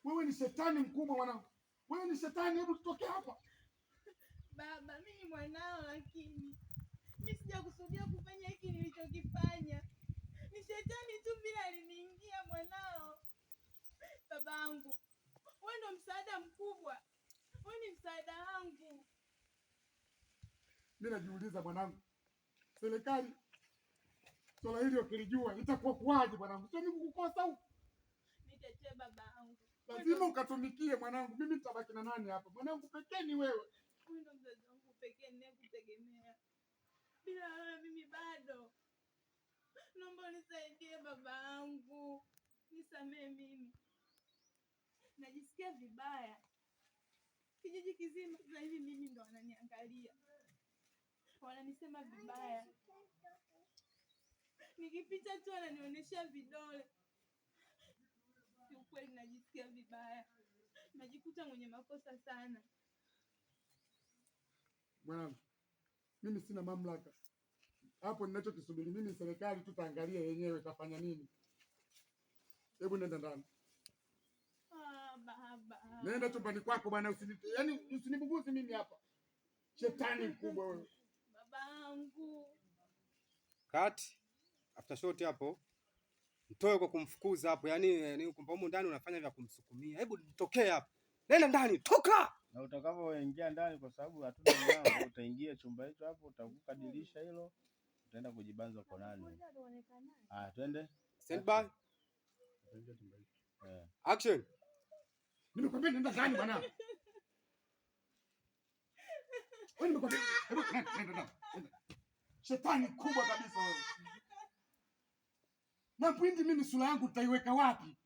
Wewe ni shetani mkubwa mwanangu. Wewe ni shetani, hebu tutoke hapa. Baba, mimi mwanao, lakini mimi sijakusudia kufanya hiki nilichokifanya. Ni shetani tu bila aliniingia mwanao. Babangu, wewe ndo msaada mkubwa. Wewe ni msaada wangu. Mimi najiuliza mwanangu, serikali swala hili ukilijua itakuwa kuwaje mwanangu? Sio mimi kukukosa huko. Nitetee babangu. Lazima ukatumikie mwanangu. Mimi nitabaki na nani hapa? Mwanangu pekee ni wewe. Wewe ndo mzazi wangu pekee ninayekutegemea. Bila wewe mimi bado. Naomba unisaidie babangu. Nisamee mimi. Najisikia vibaya. Kijiji kizima sasa hivi mimi ndo wananiangalia. Wananisema vibaya. Nikipita tu wananionyesha vidole. Kiukweli najisikia vibaya. Najikuta mwenye makosa sana. Mwanangu, mimi sina mamlaka hapo. Ninachokisubiri mimi serikali tutaangalia yenyewe itafanya nini. Hebu nenda ndani. Baba. Nenda chumbani kwako bwana, usinibuguzi mimi hapa. Shetani mkubwa wewe. Babangu. Kati after shot hapo. Mtoe kwa kumfukuza hapo. Yaani kwamba huko ndani unafanya vya kumsukumia. Hebu tokea hapo. Nenda ndani, toka. Na utakapoingia ndani, kwa sababu hatuna mlango, utaingia chumba hicho hapo, utavuka dirisha hilo, utaenda kujibanza kwa nani. Twende. Stand by. Action. Nimekwambia nenda ndani bwana. Wewe nimekwambia nenda. Shetani kubwa kabisa wewe. Na pindi mimi sura yangu tutaiweka wapi?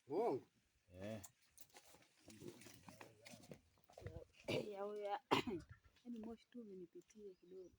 Uongo. Yaani moshi tu umenipitia kidogo.